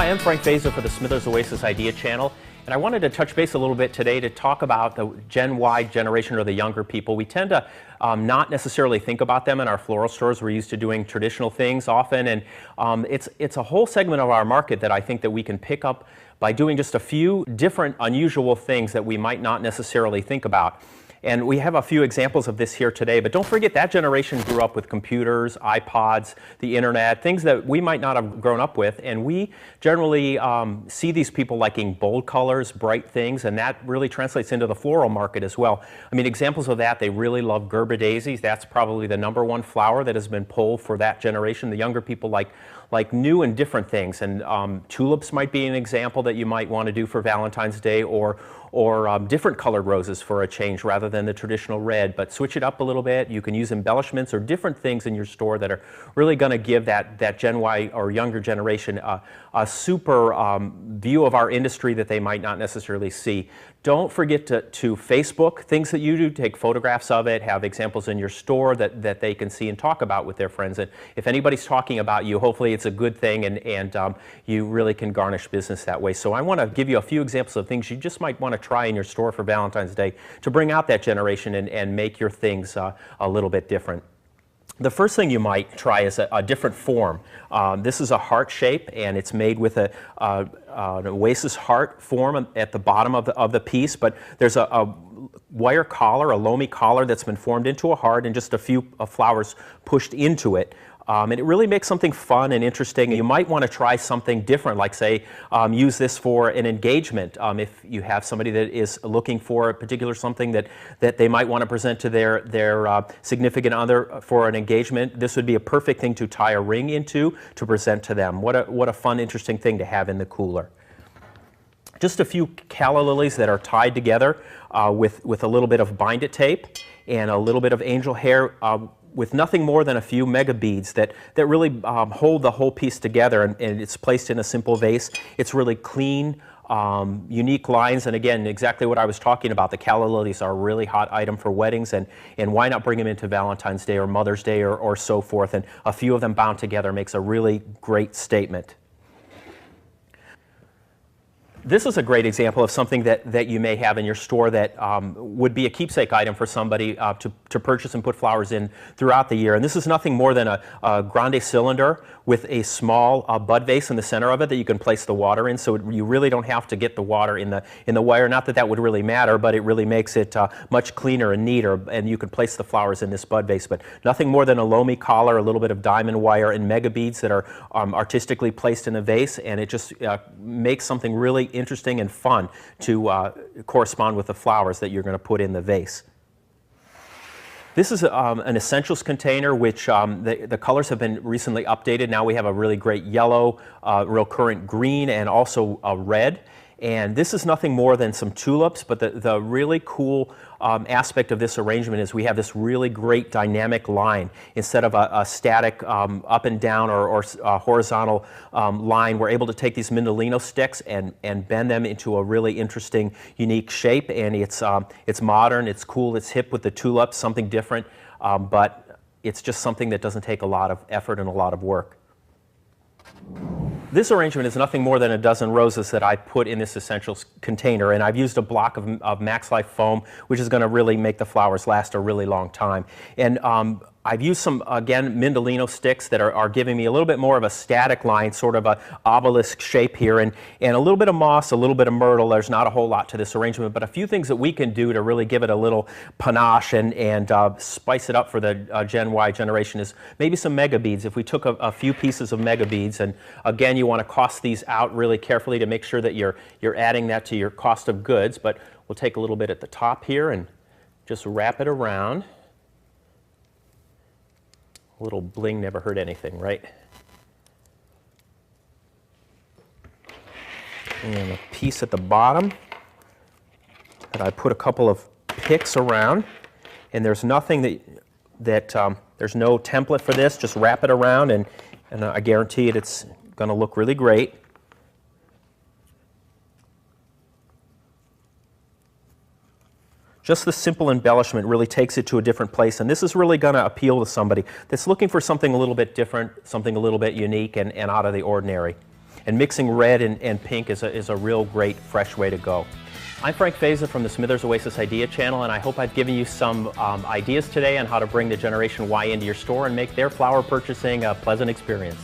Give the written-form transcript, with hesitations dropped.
Hi, I'm Frank Fazer for the Smithers Oasis Idea Channel, and I wanted to touch base a little bit today to talk about the Gen Y generation, or the younger people. We tend to not necessarily think about them in our floral stores. We're used to doing traditional things often, and it's a whole segment of our market that I think that we can pick up by doing just a few different unusual things that we might not necessarily think about. And we have a few examples of this here today, but don't forget that generation grew up with computers, iPods, the internet, things that we might not have grown up with. And we generally see these people liking bold colors, bright things, and that really translates into the floral market as well. I mean, examples of that, they really love Gerber daisies. That's probably the #1 flower that has been pulled for that generation. The younger people like new and different things, and tulips might be an example that you might want to do for Valentine's Day, or different colored roses for a change rather than the traditional red, but switch it up a little bit. You can use embellishments or different things in your store that are really going to give that Gen Y or younger generation a super view of our industry that they might not necessarily see. Don't forget to Facebook things that you do, take photographs of it, have examples in your store that they can see and talk about with their friends. And if anybody's talking about you, hopefully it's a good thing, and you really can garnish business that way. So I want to give you a few examples of things you just might want to try in your store for Valentine's Day to bring out that generation and make your things a little bit different. The first thing you might try is a different form. This is a heart shape, and it's made with an Oasis heart form at the bottom of the piece, but there's a wire collar, a loamy collar that's been formed into a heart, and just a few flowers pushed into it. And it really makes something fun and interesting. You might want to try something different, like say, use this for an engagement. If you have somebody that is looking for a particular something that they might want to present to their significant other for an engagement, this would be a perfect thing to tie a ring into to present to them. What a fun, interesting thing to have in the cooler. Just a few calla lilies that are tied together with a little bit of bind-it tape and a little bit of angel hair, with nothing more than a few mega beads that really hold the whole piece together, and it's placed in a simple vase. It's really clean, unique lines, and again, exactly what I was talking about. The calla lilies are a really hot item for weddings, and why not bring them into Valentine's Day or Mother's Day or so forth, and a few of them bound together makes a really great statement. This is a great example of something that you may have in your store that would be a keepsake item for somebody to purchase and put flowers in throughout the year. And this is nothing more than a grande cylinder with a small bud vase in the center of it that you can place the water in, so you really don't have to get the water in the wire. Not that that would really matter, but it really makes it much cleaner and neater, and you can place the flowers in this bud vase. But nothing more than a loamy collar, a little bit of diamond wire, and mega beads that are artistically placed in a vase, and it just makes something really interesting and fun to correspond with the flowers that you're going to put in the vase. This is an essentials container, which the colors have been recently updated. Now we have a really great yellow, real current green, and also a red. And this is nothing more than some tulips, but the really cool aspect of this arrangement is we have this really great dynamic line. Instead of a static up and down or horizontal line, we're able to take these Mindolino sticks and bend them into a really interesting, unique shape. And it's modern, it's cool, it's hip with the tulips, something different, but it's just something that doesn't take a lot of effort and a lot of work. This arrangement is nothing more than a dozen roses that I put in this essentials container, and I've used a block of Max Life foam, which is going to really make the flowers last a really long time. And I've used some, again, Mindolino sticks that are giving me a little bit more of a static line, sort of a obelisk shape here, and a little bit of moss, a little bit of myrtle. There's not a whole lot to this arrangement, but a few things that we can do to really give it a little panache and spice it up for the Gen Y generation is maybe some mega beads. If we took a few pieces of mega beads, and again, you want to cost these out really carefully to make sure that you're adding that to your cost of goods, but we'll take a little bit at the top here and just wrap it around. A little bling never hurt anything, right? And a piece at the bottom that I put a couple of picks around, and there's nothing there's no template for this. Just wrap it around, and I guarantee it's going to look really great. Just the simple embellishment really takes it to a different place, and this is really going to appeal to somebody that's looking for something a little bit different, something a little bit unique and out of the ordinary. and mixing red and pink is a real great fresh way to go. I'm Frank Feza from the Smithers Oasis Idea Channel, and I hope I've given you some ideas today on how to bring the Generation Y into your store and make their flower purchasing a pleasant experience.